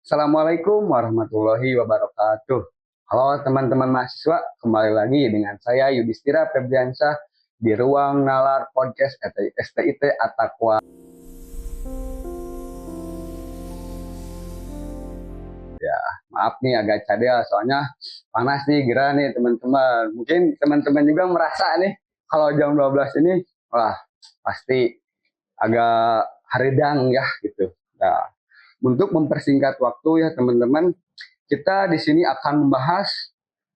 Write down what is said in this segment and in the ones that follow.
Assalamualaikum warahmatullahi wabarakatuh. Halo teman-teman mahasiswa, kembali lagi dengan saya Yudhistira Febriansyah di Ruang Nalar Podcast STIT Atakwa. Ya, maaf nih agak cadel soalnya panas nih gerah nih teman-teman. Mungkin teman-teman juga merasa nih kalau jam 12 ini wah pasti agak haridang ya gitu. Nah, untuk mempersingkat waktu ya teman-teman, kita di sini akan membahas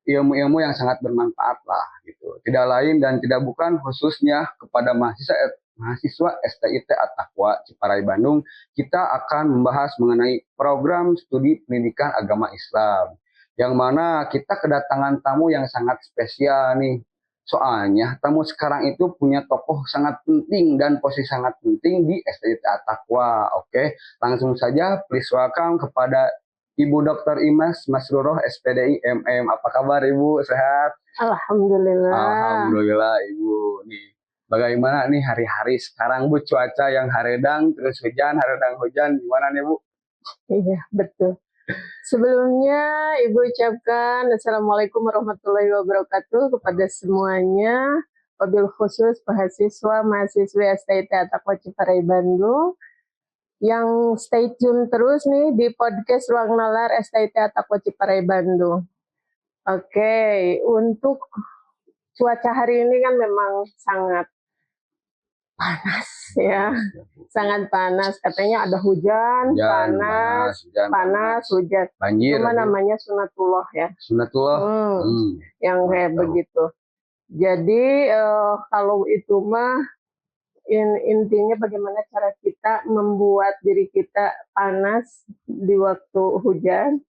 ilmu-ilmu yang sangat bermanfaat lah gitu. Tidak lain dan tidak bukan khususnya kepada mahasiswa STIT Atakwa Ciparai Bandung, kita akan membahas mengenai program studi pendidikan agama Islam. Yang mana kita kedatangan tamu yang sangat spesial nih. Soalnya tamu sekarang itu punya tokoh sangat penting dan posisi sangat penting di STIT Atakwa. Oke, langsung saja please welcome kepada Ibu Dr. Imas Masruroh SPDI MM. Apa kabar Ibu? Sehat? Alhamdulillah. Alhamdulillah Ibu. Nih, bagaimana nih hari-hari sekarang Bu, cuaca yang haredang terus hujan, haredang hujan, gimana nih Bu? Iya, betul. Sebelumnya Ibu ucapkan Assalamualaikum warahmatullahi wabarakatuh kepada semuanya, wabil khusus mahasiswi STIT Atakwa Ciparai Bandung yang stay tune terus nih di podcast Ruang Nalar STIT Atakwa Ciparai Bandung. Oke, untuk cuaca hari ini kan memang sangat panas ya, sangat panas. Katanya ada hujan, panas, hujan. Banjir. Cuma namanya sunatullah ya. Sunatullah. Yang kayak begitu. Jadi kalau itu mah intinya bagaimana cara kita membuat diri kita panas di waktu hujan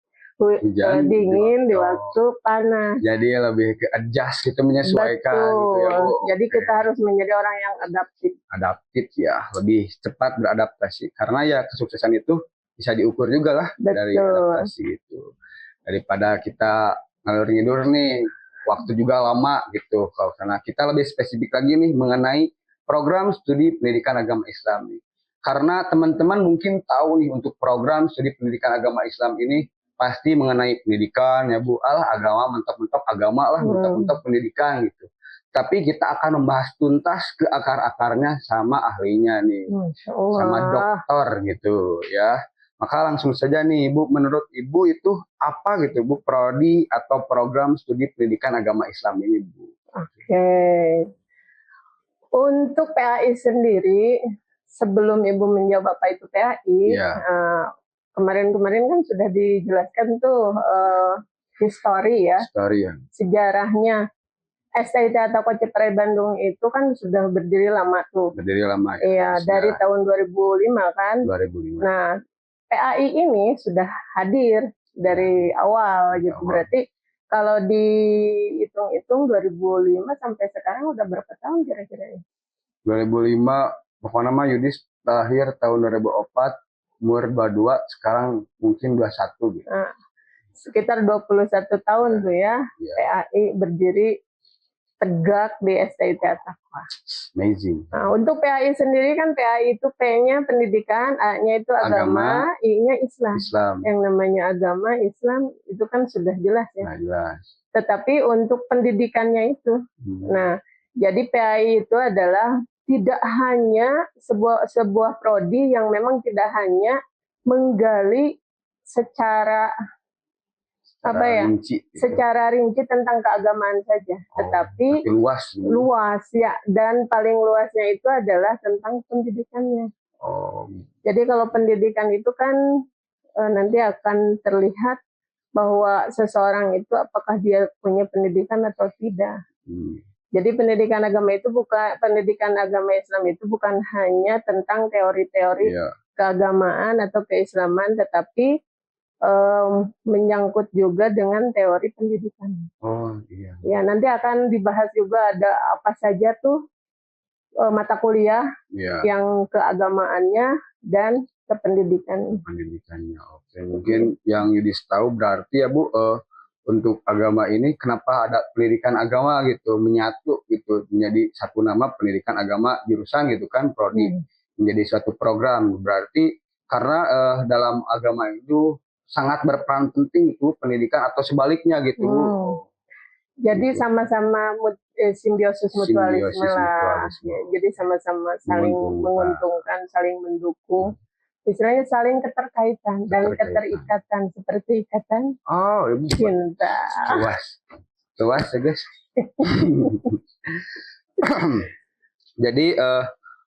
dingin di waktu panas. Jadi lebih ke adjust gitu, menyesuaikan. Betul. Gitu ya, Bu. Jadi kita harus menjadi orang yang adaptif. Adaptif ya, lebih cepat beradaptasi. Karena ya kesuksesan itu bisa diukur juga lah. Betul. Dari adaptasi itu. Daripada kita ngalur-ngidur nih, waktu juga lama gitu. Kalau karena kita lebih spesifik lagi nih mengenai program studi pendidikan agama Islam nih. Karena teman-teman mungkin tahu nih untuk program studi pendidikan agama Islam ini pasti mengenai pendidikan ya Bu, agama mentok-mentok agama lah, mentok-mentok pendidikan gitu. Tapi kita akan membahas tuntas ke akar-akarnya sama ahlinya nih, sama dokter gitu ya. Maka langsung saja nih Ibu, menurut Ibu itu apa gitu Bu prodi atau program studi pendidikan agama Islam ini Bu? Oke. Untuk PAI sendiri, sebelum Ibu menjawab apa itu PAI, kemarin-kemarin kan sudah dijelaskan tuh histori ya, sejarahnya. STIT Atakwa Ciparai Bandung itu kan sudah berdiri lama tuh. Berdiri lama ya? Iya, dari tahun 2005 kan. 2005. Nah, PAI ini sudah hadir dari awal gitu. Berarti kalau dihitung-hitung 2005 sampai sekarang udah berapa tahun kira-kira ya? 2005, pokoknya mah Yudis lahir tahun 2004, umur 22, sekarang mungkin 21 gitu. Nah, sekitar 21 tahun tuh ya, PAI berdiri tegak di STIT Atakwa. Amazing. Nah, untuk PAI sendiri kan PAI itu P-nya pendidikan, A-nya itu agama, I-nya Islam. Yang namanya agama, Islam itu kan sudah jelas ya. Nah, jelas. Tetapi untuk pendidikannya itu, nah jadi PAI itu adalah tidak hanya sebuah prodi yang memang tidak hanya menggali secara secara rinci tentang keagamaan saja, tetapi luas ya, dan paling luasnya itu adalah tentang pendidikannya. Jadi kalau pendidikan itu kan nanti akan terlihat bahwa seseorang itu apakah dia punya pendidikan atau tidak. Jadi pendidikan agama Islam itu bukan hanya tentang teori-teori keagamaan atau keislaman, tetapi menyangkut juga dengan teori pendidikan. Ya, nanti akan dibahas juga ada apa saja tuh mata kuliah yang keagamaannya dan kependidikan. Pendidikannya, oke. Mungkin yang Yudis tahu berarti ya Bu, untuk agama ini kenapa ada pendidikan agama gitu, menyatu gitu, menjadi satu nama pendidikan agama jurusan gitu kan, prodi, menjadi suatu program. Berarti karena dalam agama itu sangat berperan penting itu pendidikan atau sebaliknya gitu Bu. Jadi sama-sama simbiosis mutualisme lah. Ya, jadi sama-sama saling menguntungkan, saling mendukung. Istilahnya saling keterkaitan dan keterikatan seperti ikatan cinta. Luas ya guys. Jadi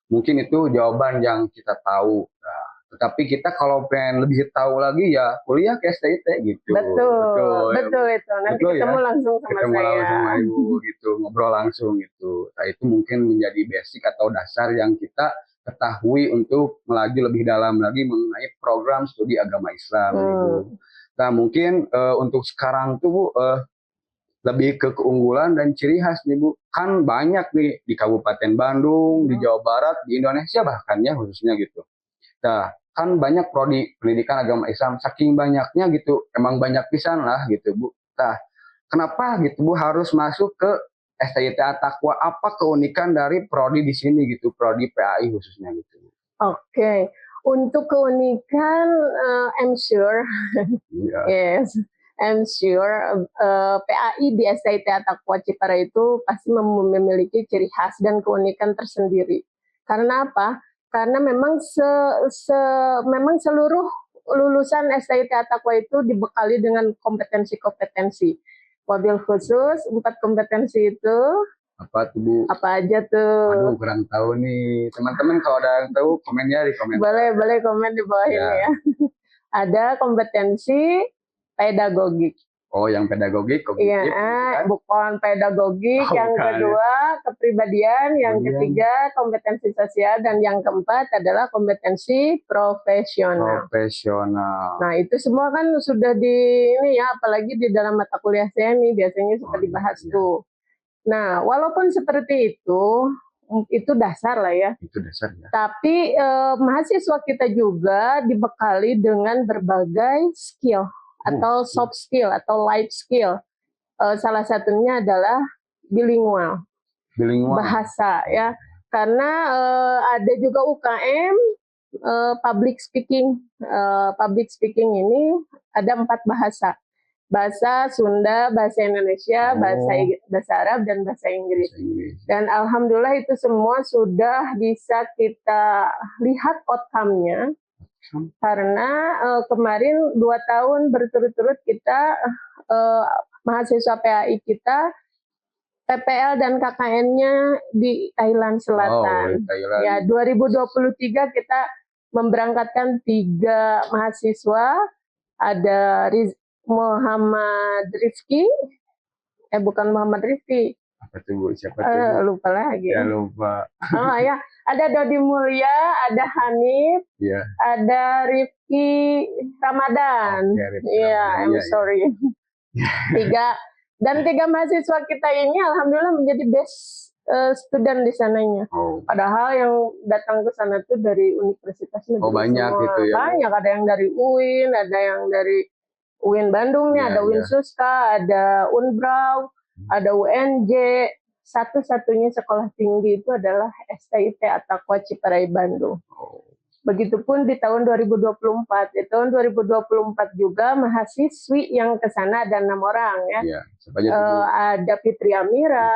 mungkin itu jawaban yang kita tahu. Nah, tetapi kita kalau pengen lebih tahu lagi ya kuliah ke STIT gitu. Betul itu. Nanti ketemu langsung sama saya. Langsung sama Ibu gitu, ngobrol langsung gitu. Nah itu mungkin menjadi basic atau dasar yang kita ketahui untuk melaju lebih dalam lagi mengenai program studi agama Islam. Gitu. Nah mungkin untuk sekarang tuh Bu, lebih ke keunggulan dan ciri khas nih Bu. Kan banyak nih di Kabupaten Bandung, di Jawa Barat, di Indonesia bahkan ya khususnya gitu. Nah kan banyak prodi pendidikan agama Islam, saking banyaknya gitu, emang banyak pisan lah gitu Bu. Nah kenapa gitu Bu harus masuk ke STIT At-Taqwa? Apa keunikan dari prodi di sini gitu, prodi PAI khususnya gitu? Oke, untuk keunikan, I'm sure, yes, I'm sure PAI di STIT At-Taqwa Ciparai itu pasti memiliki ciri khas dan keunikan tersendiri. Karena apa? Karena memang memang seluruh lulusan STIT At-Taqwa itu dibekali dengan kompetensi-kompetensi. Wabil khusus 4 kompetensi itu apa tuh Bu? Apa aja tuh? Aduh kurang tahu nih. Teman-teman kalau ada yang tahu komennya di komen. Boleh komen di bawah ini ya. Ada kompetensi pedagogik. Oh, yang pedagogik, kognitif. Iya, bukan pedagogik. Yang kedua kepribadian, yang ketiga kompetensi sosial, dan yang keempat adalah kompetensi profesional. Nah itu semua kan sudah ini ya, apalagi di dalam mata kuliah saya nih biasanya suka dibahas tuh. Nah walaupun seperti itu dasar lah ya. Itu dasar ya. Tapi mahasiswa kita juga dibekali dengan berbagai skill atau soft skill atau life skill. Salah satunya adalah bilingual. Bahasa ya. Karena ada juga UKM public speaking. Public speaking ini ada 4 bahasa. Bahasa Sunda, bahasa Indonesia, bahasa Arab, dan bahasa Inggris. Dan alhamdulillah itu semua sudah bisa kita lihat outcome-nya. Karena kemarin 2 tahun berturut-turut kita mahasiswa PAI kita PPL dan KKN-nya di Thailand Selatan. Ya 2023 kita memberangkatkan 3 mahasiswa, ada Muhammad Rifki, bukan Muhammad Rifki. Apa tuh Bu? Siapa tuh? Lupa lagi. Ya lupa. Oh ya, ada Dodi Mulya, ada Hanif, ada Rifki Ramadan. Iya, I'm sorry. 3 mahasiswa kita ini alhamdulillah menjadi best student di sananya. Padahal yang datang ke sana tuh dari universitas negeri. Banyak semua. Gitu ya. Banyak, ada yang dari UIN, ada yang dari UIN Bandung nih, ada UIN Suska, ada Unbrau, ada UNJ. Satu-satunya sekolah tinggi itu adalah STIT At-Taqwa Ciparai Bandung. Begitupun di tahun 2024. Di tahun 2024 juga mahasiswi yang ke sana ada 6 orang ya. Ada Fitri Amira,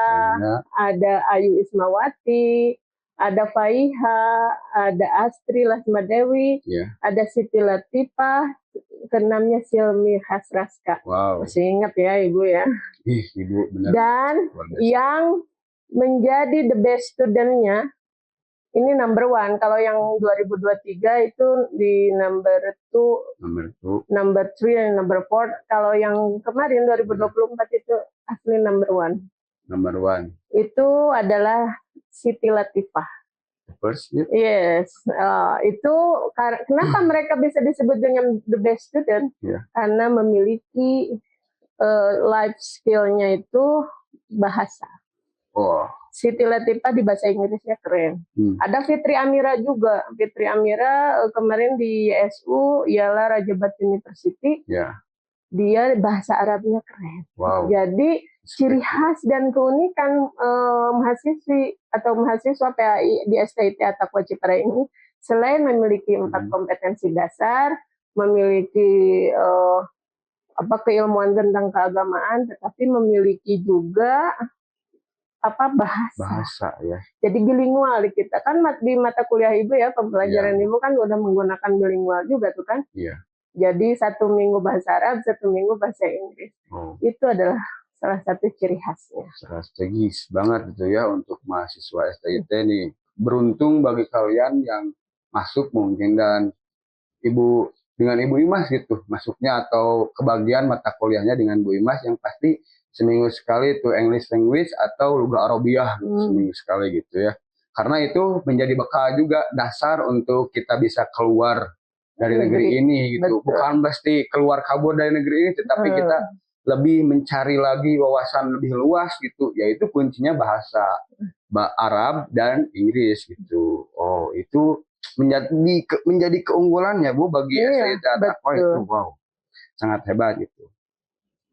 ada Ayu Ismawati, ada Faiha, ada Astri Lasmadewi, ada Siti Latifah, keenamnya Silmi Hasraska. Masih ingat ya Ibu ya. Ibu benar. Dan yang menjadi the best student-nya ini number 1. Kalau yang 2023 itu di number 3 dan number 4. Kalau yang kemarin 2024 itu asli number 1. Itu adalah Siti Latifah. Yes, itu kenapa mereka bisa disebut dengan the best student? Karena memiliki life skill-nya itu bahasa. Siti Latifah di bahasa Inggrisnya keren. Ada Fitri Amira juga. Fitri Amira kemarin di YSU ialah Raja Batu University. Dia bahasa Arabnya keren. Jadi ciri khas dan keunikan mahasiswi atau mahasiswa PAI di STIT At-Taqwa Ciparai ini selain memiliki 4 kompetensi dasar, memiliki keilmuan tentang keagamaan, tetapi memiliki juga bahasa ya. Jadi bilingual di kita kan di mata kuliah ibu ya, pembelajaran ibu kan udah menggunakan bilingual juga tuh kan. Iya. Jadi 1 minggu bahasa Arab, 1 minggu bahasa Inggris. Itu adalah salah satu ciri khasnya. Strategis banget itu ya untuk mahasiswa STIT nih. Beruntung bagi kalian yang masuk mungkin, dan ibu dengan Ibu Imas gitu masuknya, atau kebagian mata kuliahnya dengan Bu Imas yang pasti seminggu sekali itu English language atau Lugha Arabiah seminggu sekali gitu ya. Karena itu menjadi bekal juga, dasar untuk kita bisa keluar dari negeri ini gitu. Betul. Bukan pasti keluar kabur dari negeri ini, tetapi kita lebih mencari lagi wawasan lebih luas gitu. Yaitu kuncinya bahasa Arab dan Inggris gitu. Oh, itu menjadi keunggulannya Bu bagi STIT Attaqwa itu. Wow, sangat hebat gitu.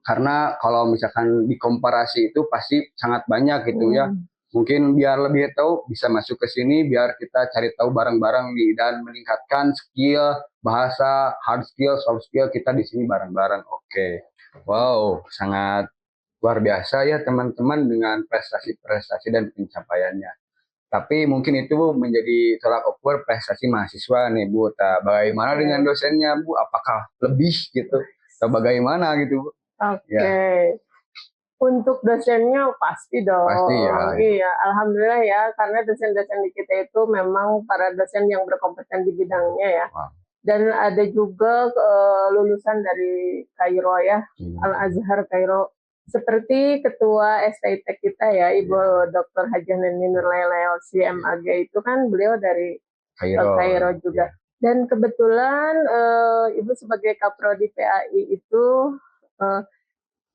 Karena kalau misalkan dikomparasi itu pasti sangat banyak gitu ya. Mungkin biar lebih tahu bisa masuk ke sini, biar kita cari tahu bareng-bareng nih, dan meningkatkan skill bahasa, hard skill, soft skill kita di sini bareng-bareng. Oke. Wow, sangat luar biasa ya teman-teman dengan prestasi-prestasi dan pencapaiannya. Tapi mungkin itu menjadi tolak ukur prestasi mahasiswa nih Bu. Bagaimana dengan dosennya Bu? Apakah lebih gitu? Atau bagaimana gitu Bu? Oke. Untuk dosennya pasti dong. Pasti ya. Iya, alhamdulillah ya, karena dosen-dosen di kita itu memang para dosen yang berkompeten di bidangnya ya. Dan ada juga lulusan dari Kairo ya, Al-Azhar Kairo. Seperti ketua STIT kita ya, Ibu Dr. Hajah Neni Nurlaila LC MAG itu kan beliau dari Kairo juga. Dan kebetulan Ibu sebagai Kaprodi PAI itu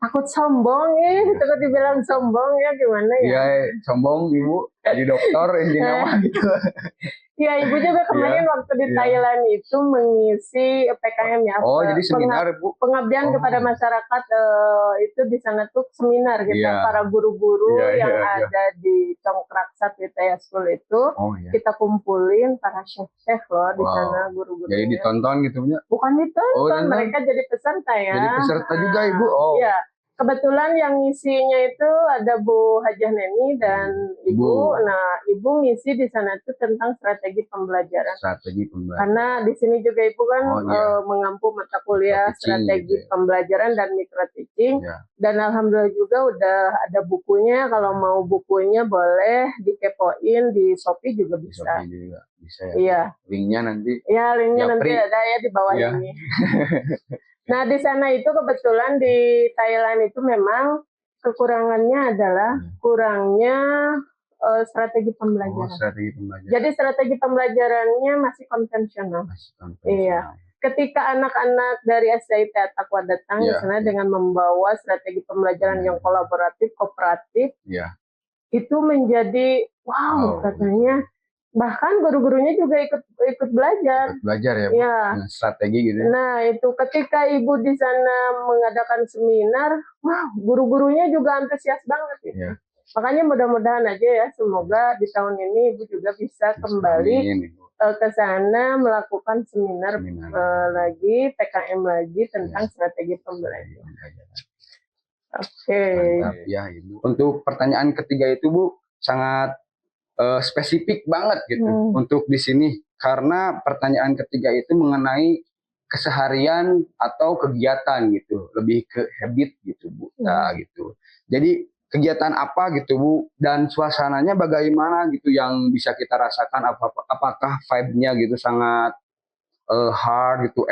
takut sombong ya, takut dibilang sombong ya, gimana ya? Iya, sombong Ibu, jadi dokter, intinya gitu. Iya, Ibu juga kemarin waktu di Thailand itu mengisi PKM ya. Oh, jadi seminar Bu? Pengabdian kepada masyarakat, itu di sana tuh seminar gitu, para guru-guru yang ada di Congkraksat Vitaya School itu, kita kumpulin para chef-chef loh di sana, guru-gurunya. Jadi ditonton gitu punya? Bukan ditonton, mereka jadi peserta ya. Jadi peserta juga Ibu? Iya. Kebetulan yang ngisinya itu ada Bu Hajah Neni dan Ibu. Nah, Ibu ngisi di sana itu tentang strategi pembelajaran. Karena di sini juga Ibu kan mengampu mata kuliah strategi pembelajaran dan micro teaching. Dan alhamdulillah juga udah ada bukunya. Kalau mau bukunya boleh dikepoin di Shopee juga bisa. Bisa ya. Iya. Linknya nanti. Iya, linknya nanti ada ya di bawah ini. Nah, di sana itu kebetulan di Thailand itu memang kekurangannya adalah kurangnya strategi pembelajaran. Strategi pembelajaran. Jadi strategi pembelajarannya masih konvensional. Iya. Ketika anak-anak dari STIT Attaqwa datang di sana dengan membawa strategi pembelajaran yang kolaboratif, kooperatif, itu menjadi wow katanya. Bahkan guru-gurunya juga ikut belajar. Ikut belajar ya, strategi gitu. Nah, itu ketika Ibu di sana mengadakan seminar, wah, guru-gurunya juga antusias banget gitu. Makanya mudah-mudahan aja ya, semoga di tahun ini Ibu juga bisa kembali ke sana melakukan seminar lagi, PKM lagi tentang strategi pembelajaran. Oke. Ya, Ibu. Untuk pertanyaan ketiga itu Bu, sangat spesifik banget gitu untuk di sini, karena pertanyaan ketiga itu mengenai keseharian atau kegiatan gitu, lebih ke habit gitu Bu. Nah, gitu. Jadi kegiatan apa gitu Bu, dan suasananya bagaimana gitu yang bisa kita rasakan, apakah vibe-nya gitu sangat hard gitu,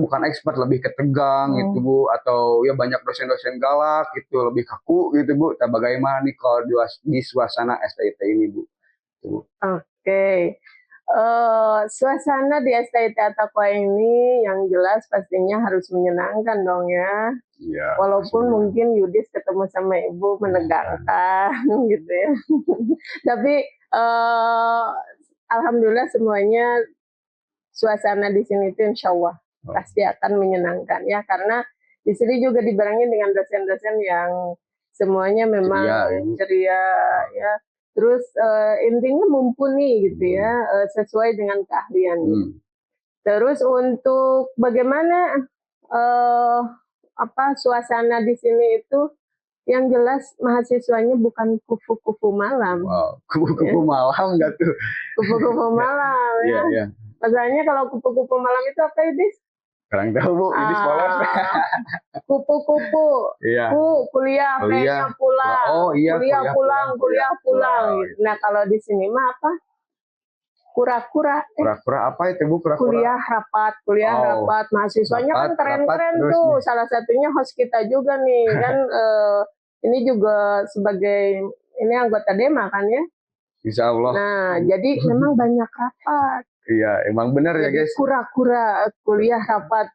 bukan expert, lebih ketegang gitu Bu, atau ya banyak dosen-dosen galak gitu, lebih kaku gitu Bu. Nah, bagaimana nih kalau di suasana STIT ini Bu? Oke. Suasana di STIT Attaqwa ini yang jelas pastinya harus menyenangkan dong ya. Walaupun mungkin Yudis ketemu sama Ibu menegangkan gitu ya. Tapi alhamdulillah semuanya suasana di sini itu insya Allah pasti akan menyenangkan ya, karena di sini juga dibarengi dengan dosen-dosen yang semuanya memang ceria ya. Terus intinya mumpuni gitu ya, sesuai dengan keahliannya. Terus untuk bagaimana suasana di sini itu, yang jelas mahasiswanya bukan kupu-kupu malam. Wow, kupu-kupu malam nggak tuh? Kupu-kupu malam ya. Iya. Masalahnya kalau kupu-kupu malam itu apa itu? Kurang tahu Bu, ini polos. Kupu-kupu, Iya. kuliah, P-nya pulang. Oh iya, kuliah pulang. Gitu. Nah kalau di sini mah apa? Kura-kura. Kura-kura apa itu Bu? Kura-kura? Kuliah rapat. Mahasiswanya kan keren-keren tuh. Salah satunya host kita juga nih kan. Ini juga sebagai ini anggota DEMA kan ya. Insya Allah. Nah jadi memang banyak rapat. Iya, emang benar ya guys. Kura-kura, kuliah rapat.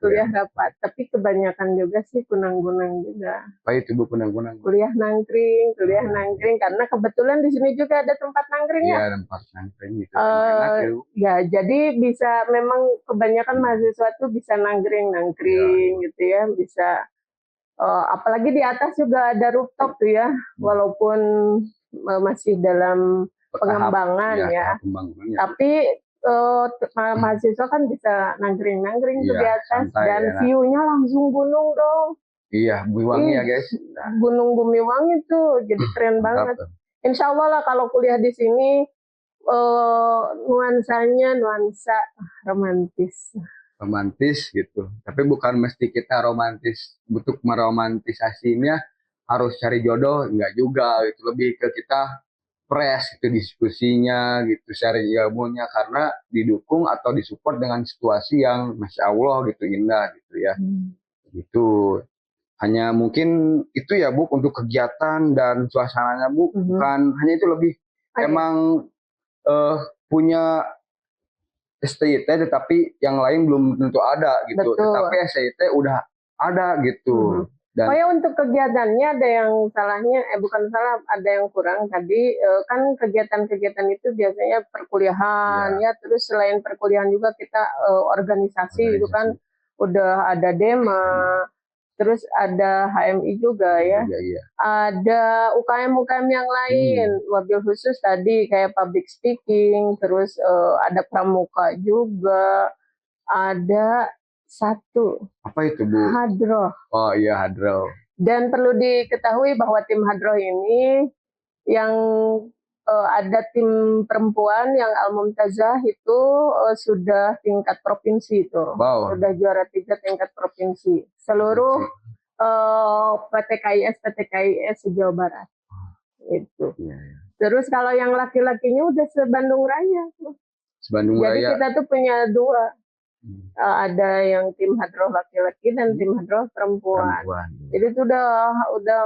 Tapi kebanyakan juga sih kunang-kunang juga. Apa itu Bu kunang-kunang? Kuliah nangkring. Karena kebetulan di sini juga ada tempat nangkring ya. Iya, tempat nangkring gitu. Ya, jadi bisa memang kebanyakan mahasiswa tuh bisa nangkring gitu ya. Bisa, apalagi di atas juga ada rooftop tuh ya. Walaupun masih dalam pengembangan ya. Tapi mahasiswa kan bisa nangkring tuh di atas dan view-nya langsung gunung dong. Iya, Bumi Wangi ya guys. Gunung Bumi Wangi tuh jadi keren banget. Insya Allah lah kalau kuliah di sini nuansanya nuansa romantis gitu. Tapi bukan mesti kita romantis untuk meromantisasinya harus cari jodoh, enggak juga gitu. Lebih ke kita fresh itu diskusinya gitu, sharing ilmunya karena didukung atau disupport dengan situasi yang masya Allah gitu indah gitu ya. Gitu. Hanya mungkin itu ya Bu untuk kegiatan dan suasananya Bu, bukan hanya itu, lebih emang punya STIT tetapi yang lain belum tentu ada gitu. Betul. Tetapi STIT udah ada gitu. Dan untuk kegiatannya ada yang salahnya, bukan salah, ada yang kurang tadi. Kan kegiatan-kegiatan itu biasanya perkuliahan ya. Terus selain perkuliahan juga kita organisasi itu kan udah ada DEMA. Terus ada HMI juga ya. Ada UKM yang lain, wabil khusus tadi kayak public speaking, terus ada pramuka juga, ada satu. Apa itu Bu? Hadroh. Oh iya, hadroh. Dan perlu diketahui bahwa tim hadroh ini yang ada tim perempuan yang Al-Mumtazah itu sudah tingkat provinsi itu. Wow. Sudah juara 3 tingkat provinsi. Seluruh PTKIS Jawa Barat. Itu. Terus kalau yang laki-lakinya udah se-Bandung Raya. Jadi kita tuh punya 2. Ada yang tim hadroh laki-laki dan tim hadroh perempuan. Jadi itu udah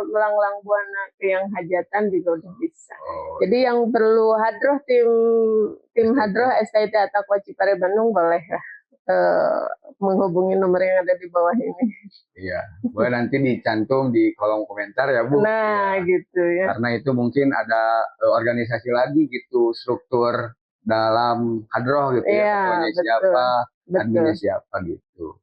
melanglang buana ke yang hajatan juga udah bisa. Jadi yang perlu hadroh tim hadroh STIT At-Taqwa Cipare Bandung boleh menghubungi nomor yang ada di bawah ini. Iya, boleh nanti dicantum di kolom komentar ya Bu. Nah ya. Gitu ya. Karena itu mungkin ada organisasi lagi gitu, struktur dalam hadroh gitu ya. Ketuanya siapa, adminnya siapa gitu.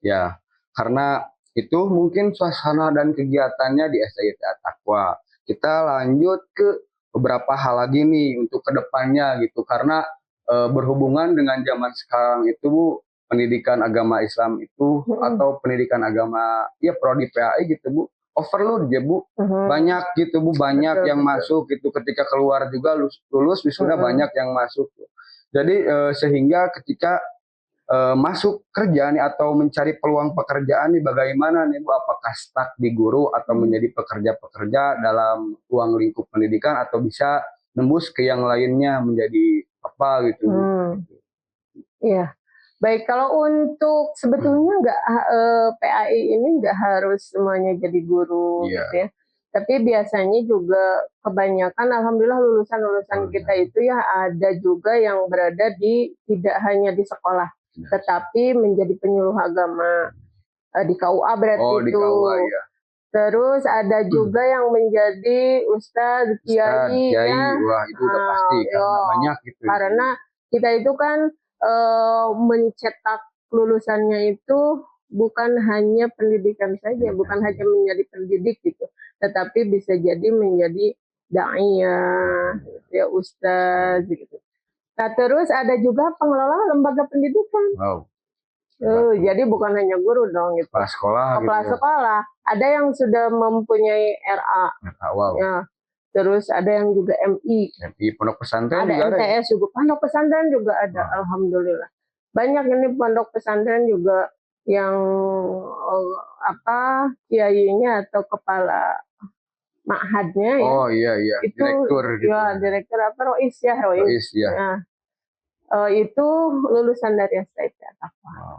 Ya, karena itu mungkin suasana dan kegiatannya di STIT At-Taqwa. Kita lanjut ke beberapa hal lagi nih untuk kedepannya gitu. Karena berhubungan dengan zaman sekarang itu Bu, pendidikan agama Islam itu atau pendidikan agama ya prodi PAI gitu Bu, overload ya Bu. Banyak gitu Bu, banyak yang masuk gitu, ketika keluar juga lulus wisuda banyak yang masuk. Jadi sehingga ketika masuk kerja nih atau mencari peluang pekerjaan nih bagaimana nih Bu, apakah stuck di guru atau menjadi pekerja-pekerja dalam ruang lingkup pendidikan atau bisa nembus ke yang lainnya menjadi apa gitu. Iya. Baik, kalau untuk sebetulnya PAI ini nggak harus semuanya jadi guru gitu ya. Tapi biasanya juga kebanyakan alhamdulillah lulusan-lulusan kita itu ya ada juga yang berada di tidak hanya di sekolah, tetapi menjadi penyuluh agama di KUA berarti itu. Di KUA, ya. Terus ada juga yang menjadi ustadz, kiai ya. Wah, itu udah pasti karena banyak gitu. Karena kita itu kan mencetak lulusannya itu bukan hanya pendidikan saja, bukan hanya menjadi pendidik gitu, tetapi bisa jadi menjadi da'iyah, ya ustadz gitu. Nah, terus ada juga pengelola lembaga pendidikan. Wow. Jadi bukan hanya guru dong itu. Kepala sekolah. Kepala sekolah. Ada yang sudah mempunyai RA. Wow. Ya. Terus ada yang juga MI. Pondok pesantren ada juga MTS juga. Pondok pesantren juga ada. Wow. Alhamdulillah. Banyak ini pondok pesantren juga yang kiainya atau kepala ma'hadnya ya. Oh iya. Itu direktur gitu. Ya, direktur Rois ya. Ya. Itu lulusan dari STIP At-Taqwa. Wow.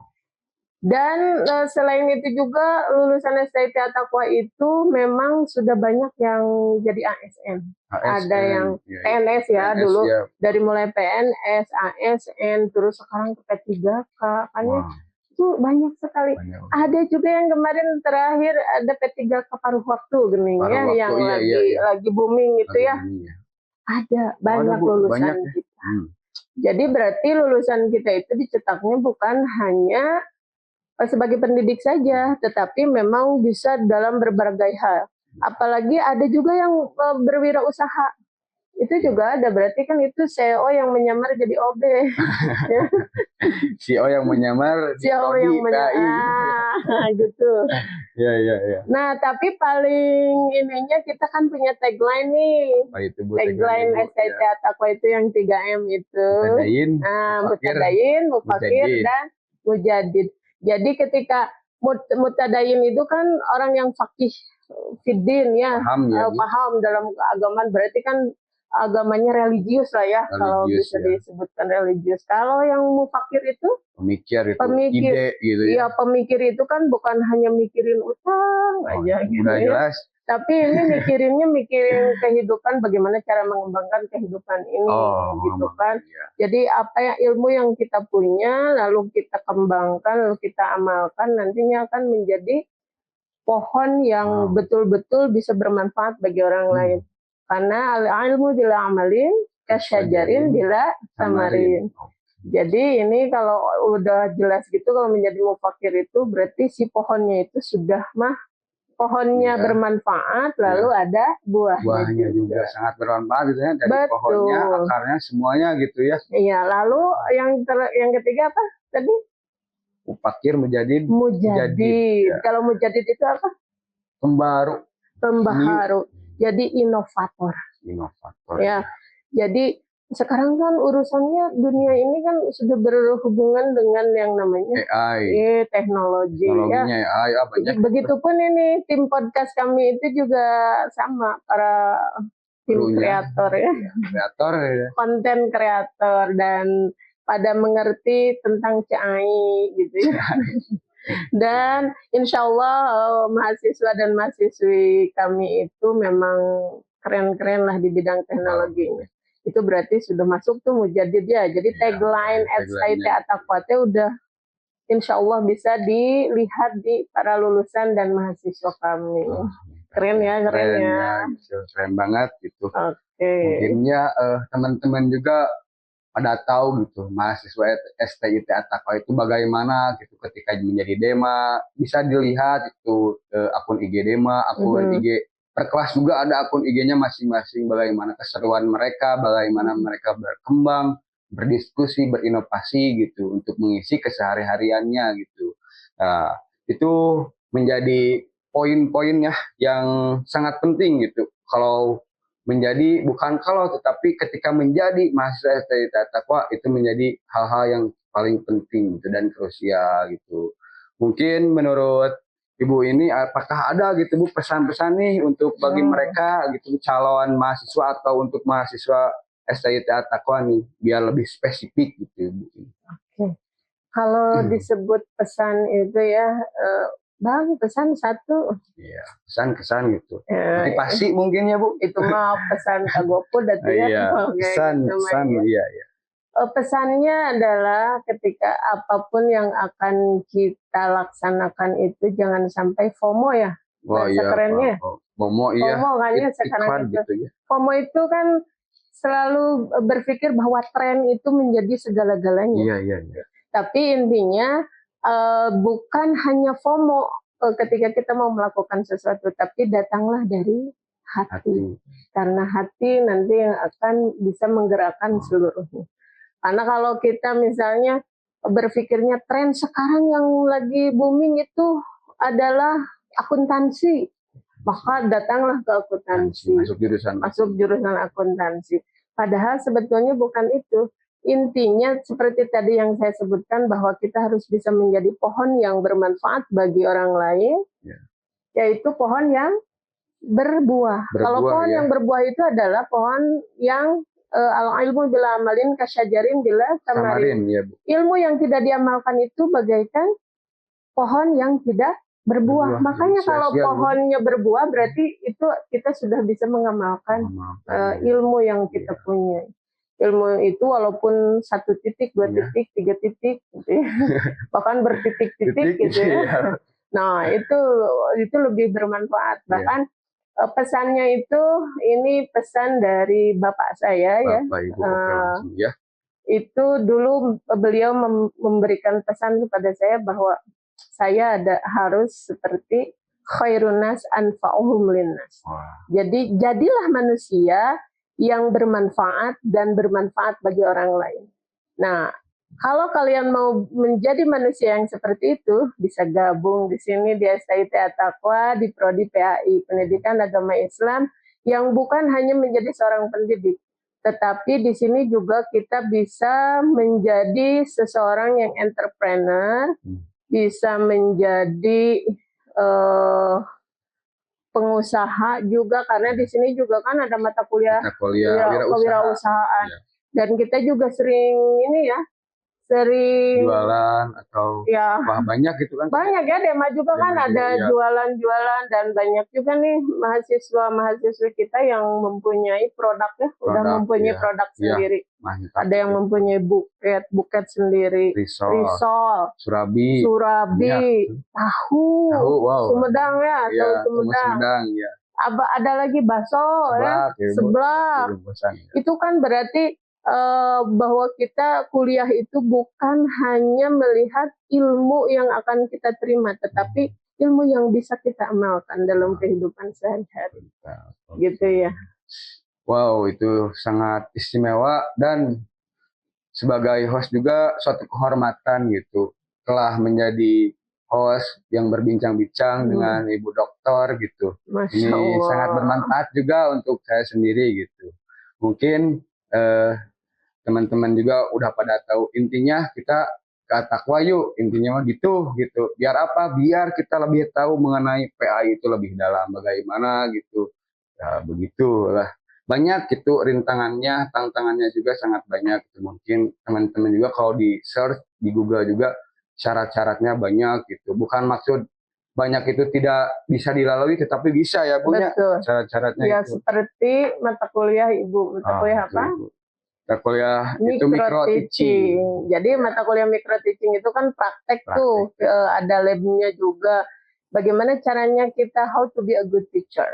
Dan selain itu juga lulusan STIP At-Taqwa itu memang sudah banyak yang jadi ASN. Ada yang PNS ya PNS, dulu ya. Dari mulai PNS, ASN, terus sekarang ke P3K kan ya. Itu banyak sekali. Ada juga yang kemarin terakhir ada P3K paruh waktu geningnya yang lagi booming itu ya. Ada banyak lulusan kita. Jadi berarti lulusan kita itu dicetaknya bukan hanya sebagai pendidik saja, tetapi memang bisa dalam berbagai hal. Apalagi ada juga yang berwirausaha. Itu juga ada, berarti kan itu CEO yang menyamar jadi OB. CEO yang menyamar CEO yang menyamar gitu. Iya. Nah, tapi paling ininya kita kan punya tagline nih. Tagline STIP At-Taqwa itu yang 3M itu. Mutadayin, mufakir, dan mujadid. Jadi ketika mutadayin itu kan orang yang faqih fiddin ya, paham dalam keagamaan, berarti kan agamanya religius lah ya, kalau bisa disebutkan religius. Kalau yang mufakir itu pemikir, ide gitu ya. Iya, pemikir itu kan bukan hanya mikirin utang aja gitu ya. Jelas. Tapi ini mikirin kehidupan, bagaimana cara mengembangkan kehidupan ini gitu kan. Jadi apa yang ilmu yang kita punya lalu kita kembangkan, lalu kita amalkan, nantinya akan menjadi pohon yang betul-betul bisa bermanfaat bagi orang lain. Karena al-ilmu bila amalin kasyajarin bila samarin. Jadi ini kalau udah jelas gitu, kalau menjadi mufakir itu berarti si pohonnya itu sudah pohonnya bermanfaat, lalu ada buahnya juga. Sangat bermanfaat gitu ya, dari pohonnya, akarnya, semuanya gitu ya. Iya, lalu yang ketiga apa tadi? Mufakir mujadid. Ya. Kalau mujadid itu apa? Pembaharu. Jadi inovator. Ya. Jadi sekarang kan urusannya dunia ini kan sudah berhubungan dengan yang namanya AI, teknologi ya. AI, banyak. Begitupun ini tim podcast kami itu juga sama, para tim kreator ya. Konten kreator, dan pada mengerti tentang CAI gitu ya. Dan insya Allah mahasiswa dan mahasiswi kami itu memang keren-keren lah di bidang teknologinya. Itu berarti sudah masuk tuh mujadid ya. Jadi tagline STIP At-Taqwa udah insya Allah bisa dilihat di para lulusan dan mahasiswa kami. Keren ya. Keren banget gitu. Mungkin ya teman-teman juga pada tahu gitu mahasiswa STIP At-Taqwa itu bagaimana gitu ketika menjadi Dema. Bisa dilihat itu akun IG Dema, akun IG per kelas juga ada akun IG-nya masing-masing, bagaimana keseruan mereka, bagaimana mereka berkembang, berdiskusi, berinovasi gitu untuk mengisi kesehari-hariannya gitu. Nah, itu menjadi poin-poin ya yang sangat penting gitu. Tetapi ketika menjadi mahasiswa STIP At-Taqwa itu menjadi hal-hal yang paling penting gitu dan krusial gitu. Mungkin menurut Ibu ini apakah ada gitu Bu pesan-pesan nih untuk bagi mereka gitu calon mahasiswa atau untuk mahasiswa STIP At-Taqwa nih biar lebih spesifik gitu Bu. Kalau disebut pesan itu ya Bang, pesan satu. Iya, pesan-kesan gitu. Motivasi mungkin ya Bu. Itu mah pesan Kak GoFood ya. Iya, pesan iya. Pesannya adalah ketika apapun yang akan kita laksanakan itu jangan sampai FOMO ya. Kerennya. FOMO iya. FOMO kan ya sekarang itu. Gitu ya. FOMO itu kan selalu berpikir bahwa tren itu menjadi segala-galanya. Iya. Tapi intinya bukan hanya FOMO ketika kita mau melakukan sesuatu, tapi datanglah dari hati. Karena hati nanti yang akan bisa menggerakkan seluruhnya. Karena kalau kita misalnya berpikirnya tren sekarang yang lagi booming itu adalah akuntansi, maka datanglah ke akuntansi, masuk jurusan akuntansi. Padahal sebetulnya bukan itu. Intinya seperti tadi yang saya sebutkan, bahwa kita harus bisa menjadi pohon yang bermanfaat bagi orang lain, yaitu pohon yang berbuah. Kalau pohon yang berbuah itu adalah pohon yang al-ilmu bila amalin kasyajarin bila tamarin. Ya, Bu. Ilmu yang tidak diamalkan itu bagaikan pohon yang tidak berbuah. Makanya kalau pohonnya berbuah, berarti itu kita sudah bisa mengamalkan ilmu yang kita punya. Ilmu itu walaupun 1 titik, 2 titik, 3 titik, gitu ya. Bahkan bertitik-titik gitu ya. Nah, itu lebih bermanfaat. Bahkan pesannya itu, ini pesan dari bapak saya, Bapak, Ibu, ya. Itu dulu beliau memberikan pesan kepada saya bahwa saya harus seperti khairun nas anfa'uhum linnas. Jadi jadilah manusia yang bermanfaat dan bermanfaat bagi orang lain. Nah, kalau kalian mau menjadi manusia yang seperti itu, bisa gabung di sini di STIT At-Taqwa, di Prodi PAI, Pendidikan Agama Islam, yang bukan hanya menjadi seorang pendidik, tetapi di sini juga kita bisa menjadi seseorang yang entrepreneur, bisa menjadi pengusaha juga, karena di sini juga kan ada mata kuliah kewirausahaan. Dan kita juga sering jualan atau banyak gitu kan. Banyak ya, Dema juga kan ada jualan-jualan, dan banyak juga nih mahasiswa kita yang mempunyai produk mempunyai produk sendiri. Mantap. Ada yang mempunyai buket sendiri, risol, surabi, tahu, Sumedang ya, Sumedang. Ya. Ada lagi bakso, seblak. Itu kan berarti bahwa kita kuliah itu bukan hanya melihat ilmu yang akan kita terima, tetapi ilmu yang bisa kita amalkan dalam kehidupan sehari-hari. Gitu ya. Wow, itu sangat istimewa, dan sebagai host juga suatu kehormatan gitu, telah menjadi host yang berbincang-bincang dengan Ibu Doktor gitu. Masya Allah. Ini sangat bermanfaat juga untuk saya sendiri gitu. Mungkin teman-teman juga udah pada tahu, intinya kita ke At-Taqwa yuk, intinya mah gitu. Biar apa? Biar kita lebih tahu mengenai PAI itu lebih dalam, bagaimana gitu. Ya begitulah. Banyak gitu rintangannya, tantangannya juga sangat banyak. Mungkin teman-teman juga kalau di search di Google juga syarat-syaratnya banyak gitu. Bukan maksud banyak itu tidak bisa dilalui, tetapi bisa ya Bu. Betul. Syarat-syaratnya ya, itu. Seperti mata kuliah Ibu, mata kuliah apa? Mata kuliah itu micro teaching. Jadi mata kuliah micro teaching itu kan praktek. Tuh, ada labnya juga. Bagaimana caranya kita how to be a good teacher?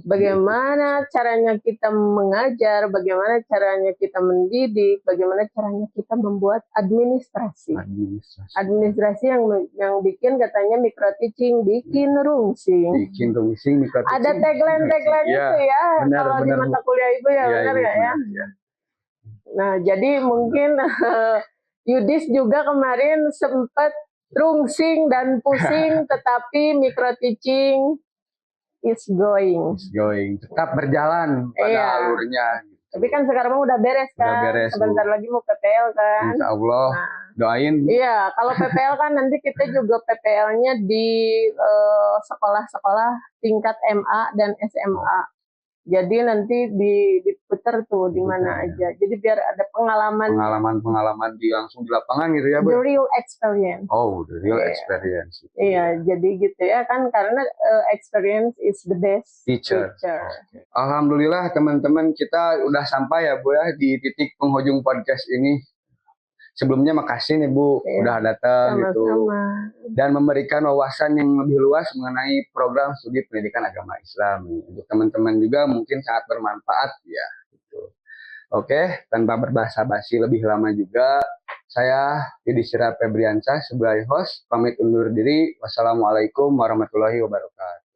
Bagaimana caranya kita mengajar? Bagaimana caranya kita mendidik? Bagaimana caranya kita membuat administrasi? Administrasi yang bikin katanya micro teaching, bikin rungsing. Micro teaching. Ada tagline itu ya. Kalau di mata kuliah Ibu ya, benar ya. Nah, jadi mungkin Yudis juga kemarin sempat rungsing dan pusing, tetapi micro teaching is going. Tetap berjalan pada alurnya. Tapi kan sekarang udah beres kan. Sebentar lagi mau PPL kan. Insya Allah, doain. Iya, kalau PPL kan nanti kita juga PPL-nya di sekolah-sekolah tingkat MA dan SMA. Jadi nanti diputar tuh di mana aja. Jadi biar ada pengalaman langsung di lapangan gitu ya, Bu. The real experience. The real experience. Iya, jadi gitu ya kan, karena experience is the best teacher. Alhamdulillah teman-teman, kita udah sampai ya Bu ya di titik penghujung podcast ini. Sebelumnya makasih nih Bu, udah datang gitu dan memberikan wawasan yang lebih luas mengenai program studi pendidikan agama Islam. Untuk teman-teman juga mungkin sangat bermanfaat ya. Gitu. Oke, tanpa berbasa-basi lebih lama juga, saya Yudhistira Febriansyah sebagai host pamit undur diri. Wassalamualaikum warahmatullahi wabarakatuh.